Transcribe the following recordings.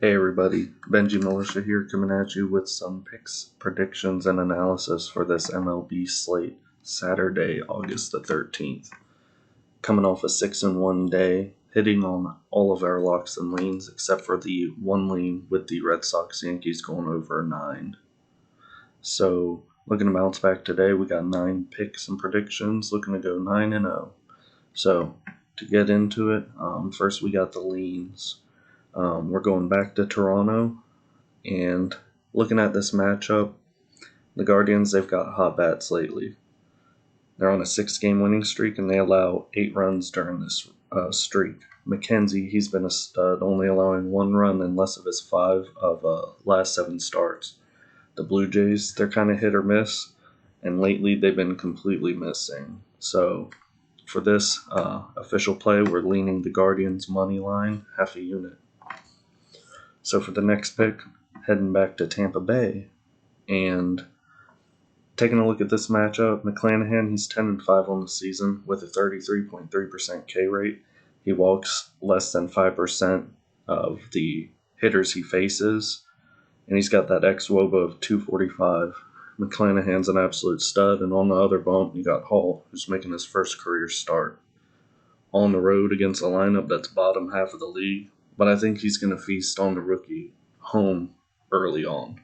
Hey everybody, BenjiMilitia here coming at you with some picks, predictions, and analysis for this MLB slate, Saturday, August the 13th. Coming off a 6-1 day, hitting on all of our locks and leans except for the one lean with the Red Sox Yankees going over 9. So, looking to bounce back today, we got 9 picks and predictions, looking to go 9-0. So, to get into it, first we got the leans. We're going back to Toronto, and looking at this matchup, the Guardians, they've got hot bats lately. They're on a 6-game winning streak, and they allow 8 runs during this streak. McKenzie, he's been a stud, only allowing 1 run in less of his 5 of last 7 starts. The Blue Jays, they're kind of hit or miss, and lately they've been completely missing. So for this official play, we're leaning the Guardians money line, half a unit. So for the next pick, heading back to Tampa Bay, and taking a look at this matchup, McClanahan, he's 10-5 on the season with a 33.3% K rate. He walks less than 5% of the hitters he faces, and he's got that xWOBA of 245. McClanahan's an absolute stud, and on the other bump, you got Hall, who's making his first career start. On the road against a lineup that's bottom half of the league, but I think he's going to feast on the rookie home early on.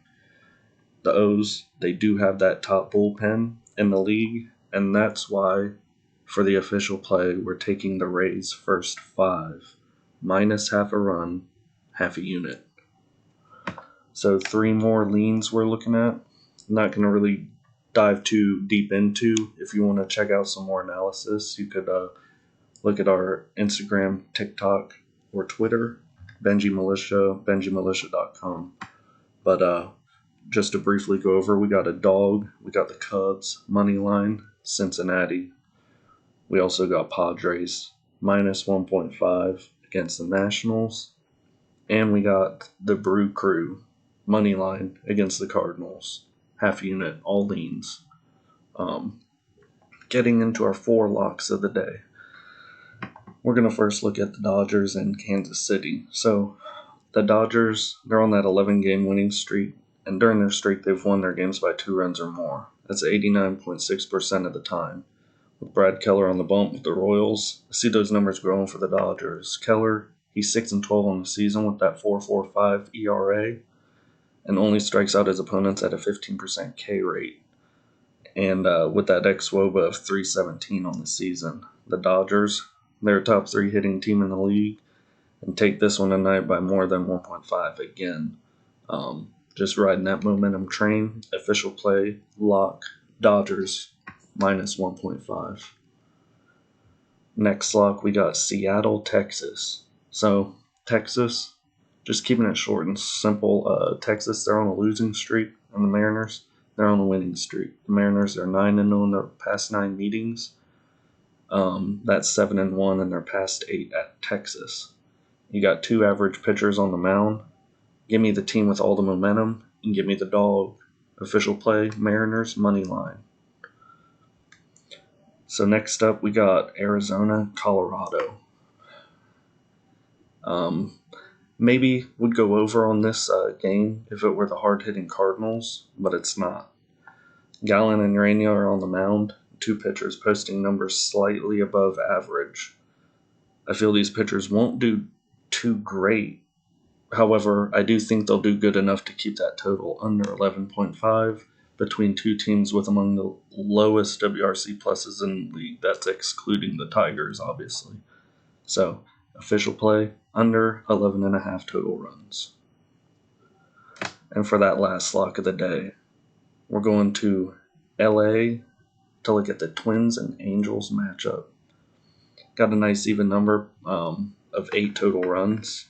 The O's, they do have that top bullpen in the league, and that's why for the official play, we're taking the Rays first 5, minus half a run, half a unit. So 3 more leans we're looking at. I'm not going to really dive too deep into. If you want to check out some more analysis, you could look at our Instagram, TikTok, or Twitter, BenjiMilitia, BenjiMilitia.com. But just to briefly go over, we got a dog, we got the Cubs, money line, Cincinnati. We also got Padres, minus 1.5 against the Nationals. And we got the Brew Crew, money line against the Cardinals, half unit, all leans. Getting into our 4 locks of the day. We're going to first look at the Dodgers and Kansas City. So the Dodgers, they're on that 11-game winning streak, and during their streak, they've won their games by 2 runs or more. That's 89.6% of the time. With Brad Keller on the bump with the Royals, I see those numbers growing for the Dodgers. Keller, he's 6-12 on the season with that 4.45 ERA, and only strikes out his opponents at a 15% K rate. And with that xWOBA of 317 on the season, the Dodgers, they're a top 3 hitting team in the league, and take this one tonight by more than 1.5 again. Just riding that momentum train. Official play, lock, Dodgers, minus 1.5. Next lock, we got Seattle, Texas. So, Texas, just keeping it short and simple. Texas, they're on a losing streak, and the Mariners, they're on a winning streak. The Mariners are 9-0 in their past 9 meetings. That's 7-1 in their past 8 at Texas. You got 2 average pitchers on the mound. Give me the team with all the momentum, and give me the dog. Official play, Mariners, money line. So next up, we got Arizona, Colorado. Maybe would go over on this game if it were the hard-hitting Cardinals, but it's not. Gallen and Urania are on the mound. 2 pitchers posting numbers slightly above average. I feel these pitchers won't do too great. However, I do think they'll do good enough to keep that total under 11.5 between 2 teams with among the lowest WRC pluses in the league. That's excluding the Tigers, obviously. So, official play, under 11.5 total runs. And for that last lock of the day, we're going to LA to look at the Twins and Angels matchup. Got a nice even number of 8 total runs.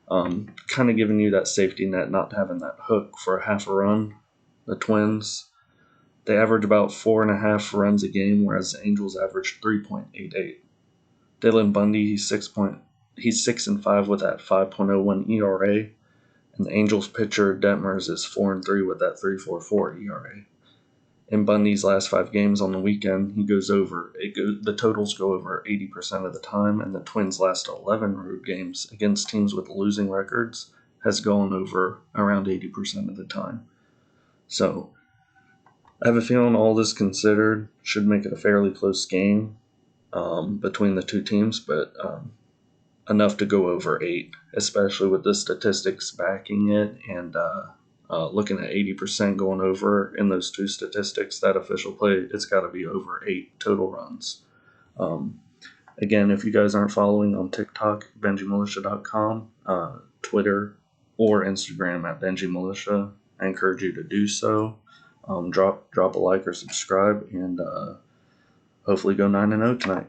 Kind of giving you that safety net, not having that hook for a half a run. The Twins, they average about 4.5 runs a game, whereas the Angels average 3.88. Dylan Bundy, he's 6-5 with that 5.01 ERA, and the Angels pitcher Detmers is 4-3 with that 3.44 ERA. In Bundy's last 5 games on the weekend, he goes over. The totals go over 80% of the time, and the Twins' last 11 road games against teams with losing records has gone over around 80% of the time. So I have a feeling all this considered should make it a fairly close game between the two teams, but enough to go over 8, especially with the statistics backing it and looking at 80% going over in those two statistics, that official play, it's got to be over 8 total runs. Again, if you guys aren't following on TikTok, BenjiMilitia.com, Twitter, or Instagram at BenjiMilitia, I encourage you to do so. Drop a like or subscribe, and hopefully go 9-0 tonight.